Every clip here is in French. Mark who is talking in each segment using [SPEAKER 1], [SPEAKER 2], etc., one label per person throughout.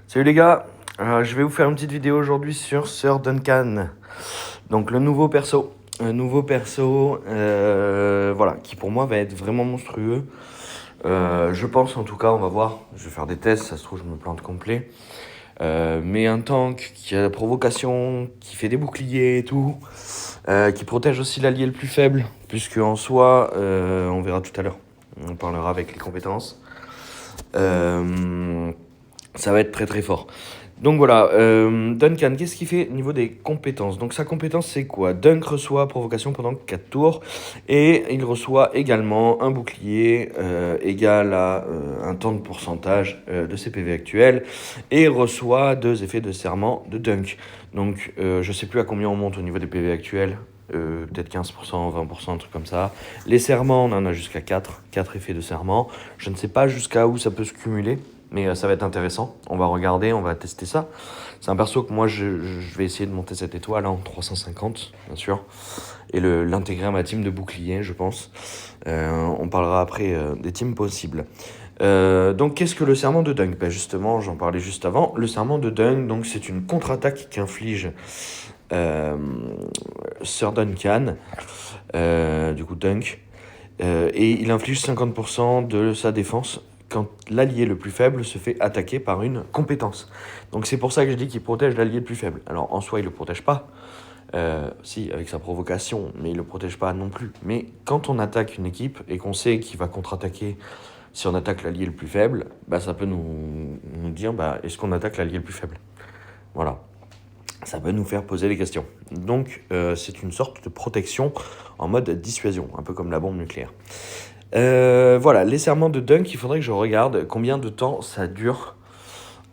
[SPEAKER 1] Salut les gars, je vais vous faire une petite vidéo aujourd'hui sur Sir Duncan. Donc le nouveau perso, voilà, qui pour moi va être vraiment monstrueux. Je pense en tout cas, on va voir, je vais faire des tests, ça se trouve je me plante complet. Mais un tank qui a la provocation, qui fait des boucliers et tout, qui protège aussi l'allié le plus faible, puisque en soi, on verra tout à l'heure, on parlera avec les compétences. Ça va être très très fort. Donc voilà, Duncan, qu'est-ce qu'il fait au niveau des compétences? Donc sa compétence c'est quoi? Dunk reçoit provocation pendant 4 tours et il reçoit également un bouclier égal à un temps de pourcentage de ses PV actuels et reçoit 2 effets de serment de Dunk. Donc je sais plus à combien on monte au niveau des PV actuels. Peut-être 15%, 20%, un truc comme ça. Les serments, on en a jusqu'à 4 effets de serment. Je ne sais pas jusqu'à où ça peut se cumuler. Mais ça va être intéressant, on va regarder, on va tester ça. C'est un perso que moi je vais essayer de monter cette étoile en 350 bien sûr. Et l'intégrer à ma team de bouclier je pense. On parlera après des teams possibles. Donc qu'est-ce que le serment de Dunk? Ben justement j'en parlais juste avant. Le serment de Dunk donc c'est une contre-attaque qu'inflige Sir Duncan. Du coup Dunk. Et il inflige 50% de sa défense quand l'allié le plus faible se fait attaquer par une compétence. Donc c'est pour ça que je dis qu'il protège l'allié le plus faible. Alors en soi il le protège pas, si avec sa provocation, mais il le protège pas non plus. Mais quand on attaque une équipe et qu'on sait qu'il va contre-attaquer si on attaque l'allié le plus faible, bah ça peut nous dire bah, est-ce qu'on attaque l'allié le plus faible. Voilà. Ça peut nous faire poser des questions. Donc c'est une sorte de protection en mode dissuasion, un peu comme la bombe nucléaire. Voilà, les serments de Dunk, il faudrait que je regarde combien de temps ça dure.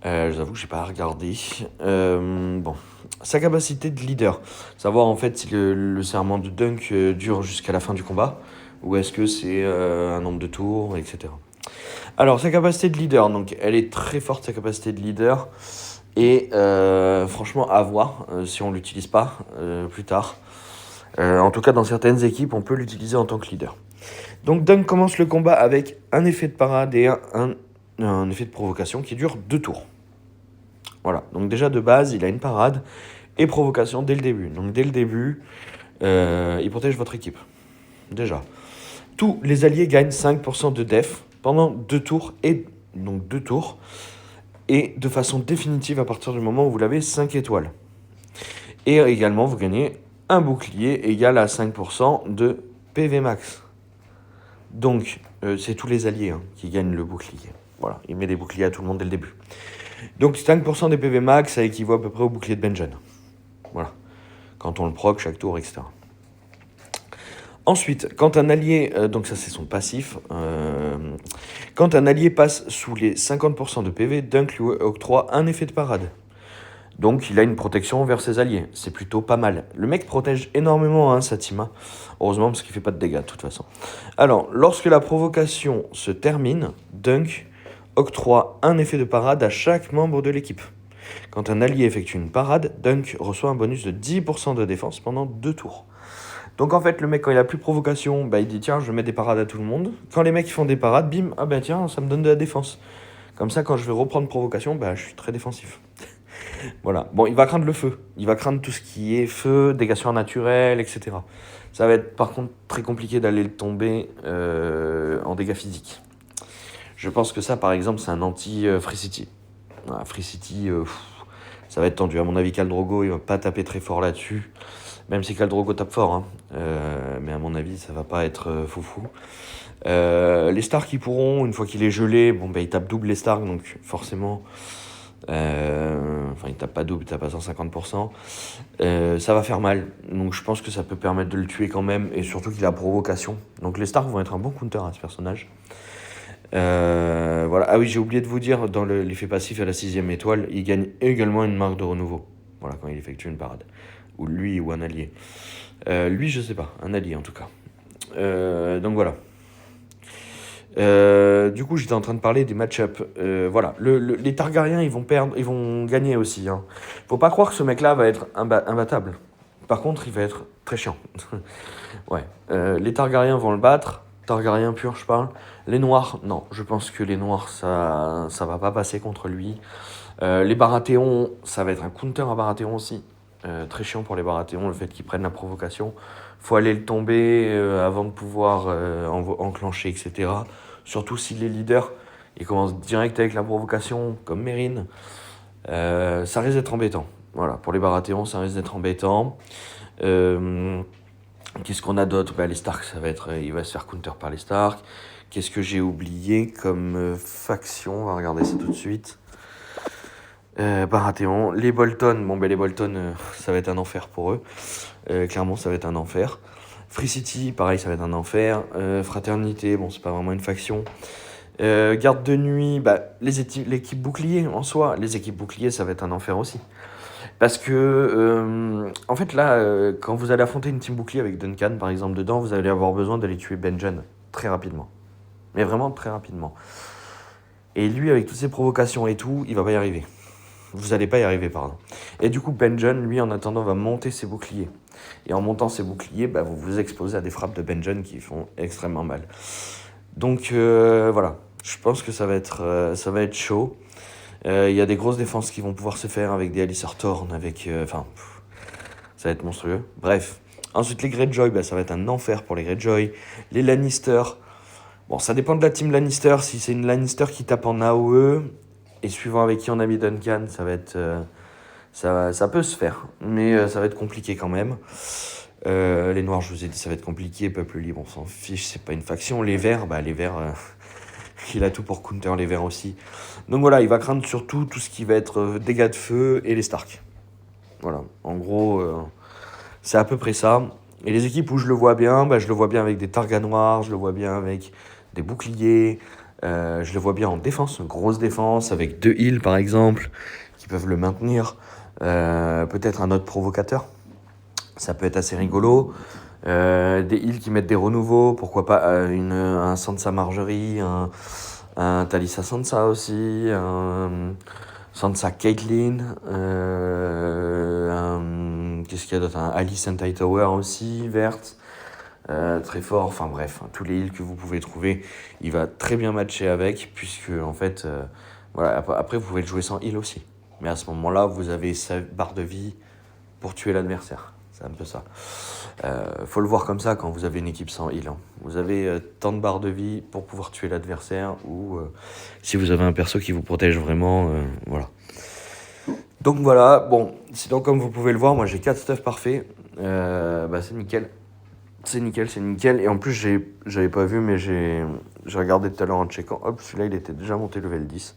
[SPEAKER 1] Je vous avoue que j'ai pas regardé. Bon, sa capacité de leader, savoir en fait si le serment de Dunk dure jusqu'à la fin du combat ou est-ce que c'est un nombre de tours, etc. Alors sa capacité de leader, donc elle est très forte sa capacité de leader et franchement à voir si on l'utilise pas plus tard. En tout cas dans certaines équipes on peut l'utiliser en tant que leader. Donc Dunk commence le combat avec un effet de parade et un effet de provocation qui dure 2 tours. Voilà, donc déjà de base, il a une parade et provocation dès le début. Donc dès le début, il protège votre équipe. Déjà. Tous les alliés gagnent 5% de def pendant 2 tours et donc 2 tours et de façon définitive à partir du moment où vous l'avez 5 étoiles. Et également, vous gagnez un bouclier égal à 5% de PV max. Donc, c'est tous les alliés qui gagnent le bouclier. Voilà, il met des boucliers à tout le monde dès le début. Donc 5% des PV max, ça équivaut à peu près au bouclier de Benjen. Voilà, quand on le proc chaque tour, etc. Ensuite, quand un allié, donc ça c'est son passif, quand un allié passe sous les 50% de PV, Dunk lui octroie un effet de parade. Donc il a une protection vers ses alliés, c'est plutôt pas mal. Le mec protège énormément sa team, heureusement parce qu'il fait pas de dégâts de toute façon. Alors, lorsque la provocation se termine, Dunk octroie un effet de parade à chaque membre de l'équipe. Quand un allié effectue une parade, Dunk reçoit un bonus de 10% de défense pendant 2 tours. Donc en fait, le mec, quand il a plus de provocation, bah, il dit tiens, je vais mettre des parades à tout le monde. Quand les mecs font des parades, bim, ah bah tiens, ça me donne de la défense. Comme ça, quand je vais reprendre provocation, bah, je suis très défensif. Voilà. Bon, il va craindre le feu. Il va craindre tout ce qui est feu, dégâts surnaturels, etc. Ça va être par contre très compliqué d'aller le tomber en dégâts physiques. Je pense que ça, par exemple, c'est un anti-Free City. Voilà, Free City, ça va être tendu. À mon avis, Khal Drogo, il va pas taper très fort là-dessus. Même si Khal Drogo tape fort. Mais à mon avis, ça va pas être foufou. Les stars qui pourront, une fois qu'il est gelé, bon, bah, il tape double les stars, donc forcément... Enfin, il tape pas double, il tape à 150%. Ça va faire mal. Donc je pense que ça peut permettre de le tuer quand même. Et surtout qu'il a provocation. Donc les stars vont être un bon counter à ce personnage. Voilà. Ah oui, j'ai oublié de vous dire, dans l'effet passif à la 6ème étoile, il gagne également une marque de renouveau. Voilà, quand il effectue une parade. Ou lui ou un allié. Lui, je sais pas. Un allié en tout cas. Donc voilà. Du coup, j'étais en train de parler des match-up. Voilà, les Targaryens, ils vont gagner aussi. Faut pas croire que ce mec-là va être imbattable. Par contre, il va être très chiant. Ouais, les Targaryens vont le battre. Targaryen pur, je parle. Les noirs, non, je pense que les noirs, ça va pas passer contre lui. Les Baratheons, ça va être un counter à Baratheon aussi. Très chiant pour les Baratheons, le fait qu'ils prennent la provocation. Faut aller le tomber avant de pouvoir enclencher, etc. Surtout si les leaders, ils commencent direct avec la provocation, comme Mérine. Ça risque d'être embêtant. Voilà, pour les Baratheons, ça risque d'être embêtant. Qu'est-ce qu'on a d'autre? Les Stark, il va se faire counter par les Stark. Qu'est-ce que j'ai oublié comme faction? On va regarder ça tout de suite. Baratheon. Les Bolton, les Bolton, ça va être un enfer pour eux. Clairement, ça va être un enfer. Free City, pareil, ça va être un enfer. Fraternité, c'est pas vraiment une faction. Garde de nuit, l'équipe bouclier en soi, les équipes boucliers, ça va être un enfer aussi. Parce que, en fait, là, quand vous allez affronter une team bouclier avec Duncan, par exemple, dedans, vous allez avoir besoin d'aller tuer Benjen très rapidement. Mais vraiment très rapidement. Et lui, avec toutes ses provocations et tout, il va pas y arriver. Vous allez pas y arriver, pardon. Et du coup, Benjen, lui, en attendant, va monter ses boucliers. Et en montant ses boucliers, vous vous exposez à des frappes de Benjen qui font extrêmement mal. Donc, voilà. Je pense que ça va être chaud. Il y a des grosses défenses qui vont pouvoir se faire avec des Alistair Thorne, ça va être monstrueux. Bref. Ensuite, les Greyjoy, ça va être un enfer pour les Greyjoy. Les Lannister, ça dépend de la team Lannister. Si c'est une Lannister qui tape en AOE, et suivant avec qui on a mis Duncan, ça va être... ça peut se faire, mais ça va être compliqué quand même. Les Noirs, je vous ai dit, ça va être compliqué. Peuple libre, on s'en fiche, c'est pas une faction. Les Verts, il a tout pour counter les Verts aussi. Donc voilà, il va craindre surtout tout ce qui va être dégâts de feu et les Stark. Voilà, en gros, c'est à peu près ça. Et les équipes où je le vois bien, je le vois bien avec des Targas noirs, je le vois bien avec des boucliers, je le vois bien en défense, une grosse défense, avec 2 heals par exemple, qui peuvent le maintenir. Peut-être un autre provocateur, ça peut être assez rigolo. Des heals qui mettent des renouveaux, pourquoi pas un Sansa Marjorie, un Talisa Sansa aussi, un Sansa Caitlyn, qu'est-ce qu'il y a d'autre, un Alicent Hightower aussi, verte, très fort, bref, tous les heals que vous pouvez trouver, il va très bien matcher avec, puisque en fait, après vous pouvez le jouer sans heal aussi. Mais à ce moment-là, vous avez sa barre de vie pour tuer l'adversaire. C'est un peu ça. Faut le voir comme ça quand vous avez une équipe sans heal. Vous avez tant de barres de vie pour pouvoir tuer l'adversaire ou si vous avez un perso qui vous protège vraiment, voilà. Donc voilà, sinon comme vous pouvez le voir, moi j'ai 4 stuffs parfaits. C'est nickel. C'est nickel. Et en plus, j'avais pas vu, mais j'ai regardé tout à l'heure en checkant. Hop, celui-là, il était déjà monté level 10.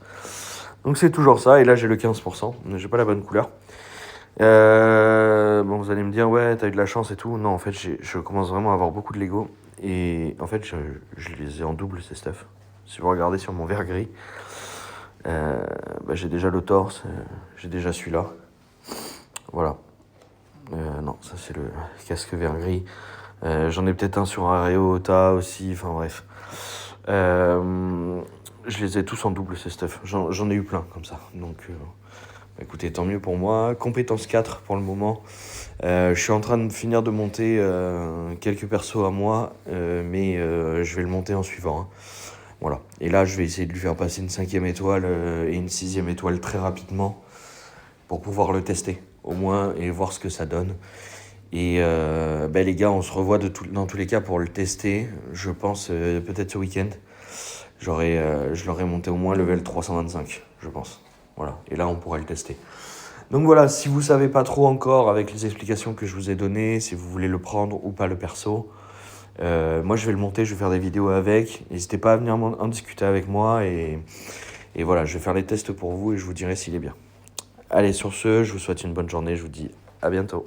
[SPEAKER 1] Donc c'est toujours ça. Et là, j'ai le 15%. J'ai pas la bonne couleur. Vous allez me dire, ouais, t'as eu de la chance et tout. Non, en fait, je commence vraiment à avoir beaucoup de Lego. Et en fait, je les ai en double, ces stuffs. Si vous regardez sur mon verre gris, j'ai déjà le torse, j'ai déjà celui-là. Voilà. Non, ça c'est le casque vert gris. J'en ai peut-être un sur Areota aussi, bref. Je les ai tous en double, ces stuffs. J'en ai eu plein comme ça. Donc, écoutez, tant mieux pour moi. Compétence 4 pour le moment. Je suis en train de finir de monter quelques persos à moi, mais je vais le monter en suivant. Voilà. Et là, je vais essayer de lui faire passer une 5e étoile et une 6e étoile très rapidement pour pouvoir le tester, au moins, et voir ce que ça donne. Et les gars, on se revoit dans tous les cas pour le tester. Je pense peut-être ce week-end. Je l'aurai monté au moins level 325, je pense. Voilà. Et là, on pourra le tester. Donc voilà, si vous savez pas trop encore avec les explications que je vous ai données, si vous voulez le prendre ou pas le perso, moi je vais le monter, je vais faire des vidéos avec. N'hésitez pas à venir en discuter avec moi et voilà, je vais faire les tests pour vous et je vous dirai s'il est bien. Allez, sur ce, je vous souhaite une bonne journée, je vous dis à bientôt.